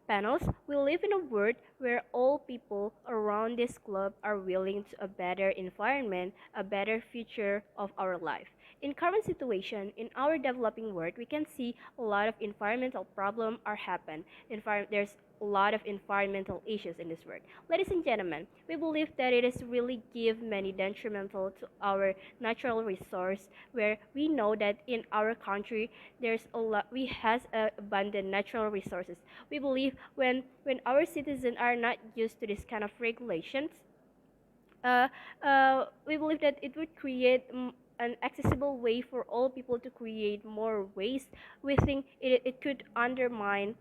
Panels, we live in a world where all people around this globe are willing to a better environment, a better future of our life. In current situation, in our developing world, we can see a lot of environmental problems are happen. There's a lot of environmental issues in this world. Ladies and gentlemen, we believe that it is really give many detrimental to our natural resource where we know that in our country there's a lot we has abundant natural resources. We believe when our citizens are not used to this kind of regulations, uh, we believe that it would create an accessible way for all people to create more waste. We think it could undermine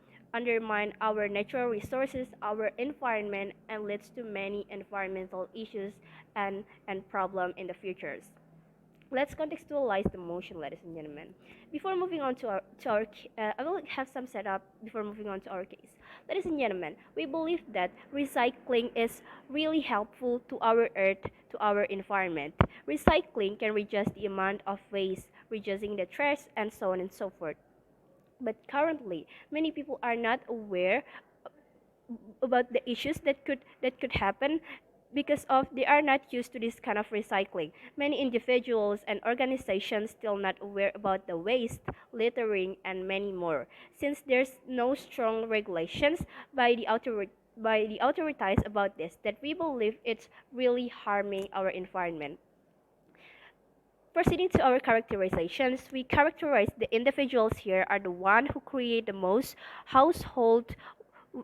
our natural resources, our environment, and leads to many environmental issues and problem in the futures. Let's contextualize the motion, ladies and gentlemen. Before moving on to our I will have some setup before moving on to our case. Ladies and gentlemen, we believe that recycling is really helpful to our earth, to our environment. Recycling can reduce the amount of waste, reducing the trash, and so on and so forth. But currently, many people are not aware about the issues that could happen because of they are not used to this kind of recycling. Many individuals and organizations still not aware about the waste, littering, and many more. Since there's no strong regulations by the authorities about this, that we believe it's really harming our environment. Proceeding to our characterizations, we characterize the individuals here are the one who create the most household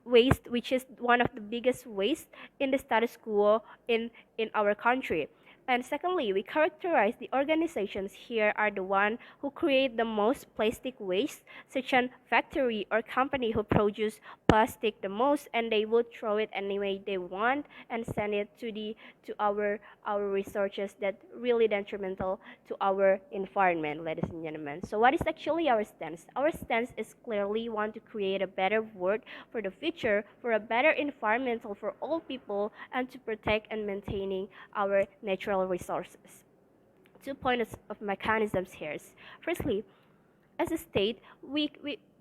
waste, which is one of the biggest waste in the status quo in our country. And secondly, we characterize the organizations here are the one who create the most plastic waste, such as factory or company who produce plastic the most, and they will throw it any way they want and send it to our resources that really detrimental to our environment, ladies and gentlemen. So what is actually our stance? Our stance is clearly want to create a better world for the future, for a better environmental for all people, and to protect and maintaining our natural resources. 2 points of mechanisms here. Firstly, as a state, we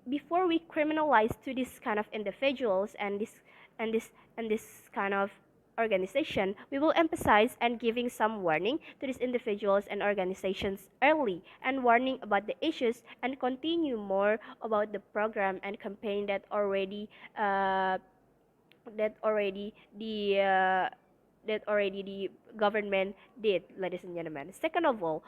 before we criminalize to this kind of individuals and this and this kind of organization, we will emphasize and giving some warning to these individuals and organizations early and warning about the issues and continue more about the program and campaign uh, that already the uh, that already the government did, ladies and gentlemen. Second of all,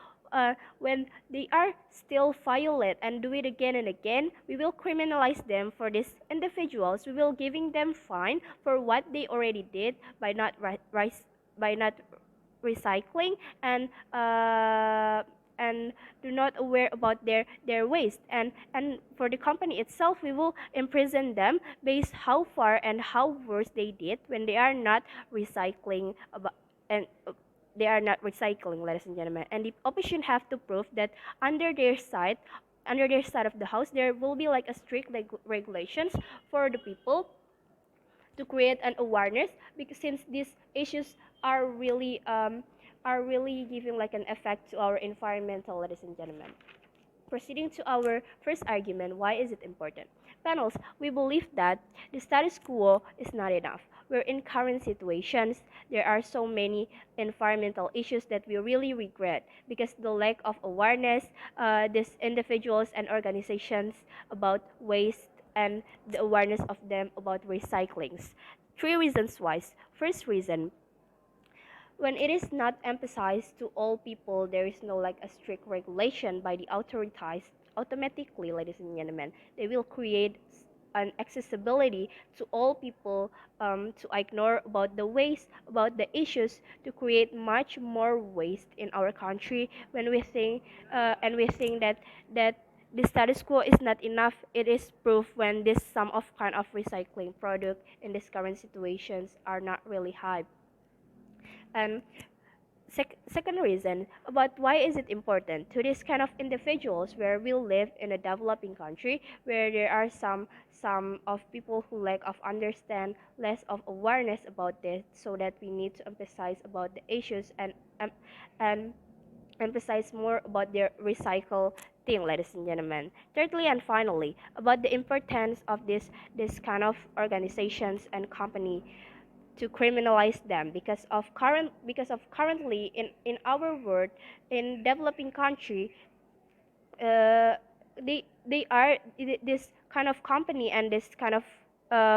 when they are still violate and do it again and again, we will criminalize them for these individuals. We will giving them fine for what they already did by not by not recycling and do not aware about their waste and for the company itself we will imprison them based how far and how worse they did when they are not recycling about and they are not recycling, ladies and gentlemen, and the opposition have to prove that under their side under their side of the house there will be like a strict regulations for the people to create an awareness because since these issues are really giving like an effect to our environmental, ladies and gentlemen. Proceeding to our first argument, why is it important? Panels, we believe that the status quo is not enough. We're in current situations, there are so many environmental issues that we really regret because the lack of awareness, these individuals and organizations about waste and the awareness of them about recyclings. Three reasons why. First reason, when it is not emphasized to all people, there is no like a strict regulation by the authorities. Automatically, ladies and gentlemen, they will create an accessibility to all people to ignore about the waste, about the issues, to create much more waste in our country. When we think and we think that the status quo is not enough, it is proof when this some of kind of recycling product in this current situations are not really high. And second reason about why is it important to this kind of individuals where we live in a developing country where there are some of people who lack of understand less of awareness about this, so that we need to emphasize about the issues and emphasize more about their recycle thing, ladies and gentlemen. Thirdly and finally, about the importance of this kind of organizations and company to criminalize them because of currently in our world, in developing country, uh, they are this kind of company and this kind of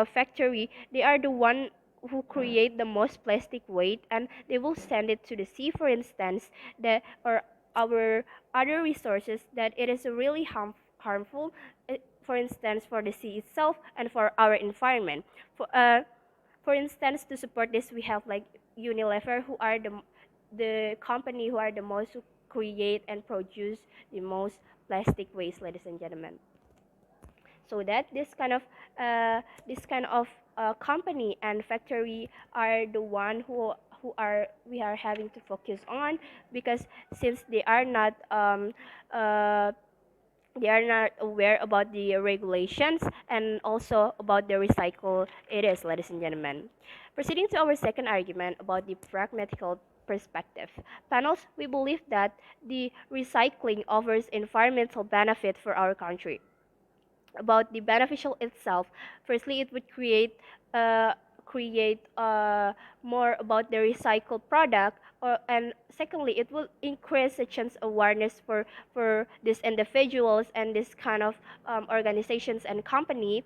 factory, they are the one who create the most plastic waste, and they will send it to the sea, for instance, that or our other resources, that it is really harmful, for instance, for the sea itself and for our environment. For instance, to support this, we have like Unilever, who are the company who are the most who create and produce the most plastic waste, ladies and gentlemen. So that this kind of company and factory are the one who are we are having to focus on, because since uh, they are not aware about the regulations and also about the recycle it is, ladies and gentlemen. Proceeding to our second argument about the pragmatical perspective. Panels, we believe that the recycling offers environmental benefit for our country. About the beneficial itself, firstly, it would create more about the recycled product, and secondly, it will increase the chance awareness for these individuals and this kind of organizations and company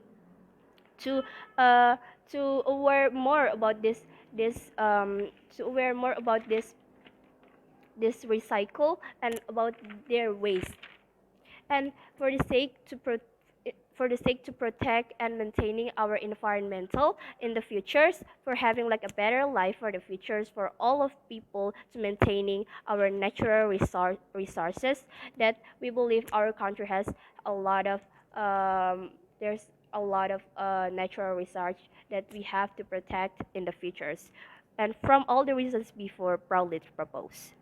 to uh, to aware more about this to aware more about this recycle and about their waste, and for the sake to protect and maintaining our environmental in the futures, for having like a better life for the futures, for all of people, to maintaining our natural resources, that we believe our country has a lot of there's a lot of natural resource that we have to protect in the futures, and from all the reasons before proudly proposed.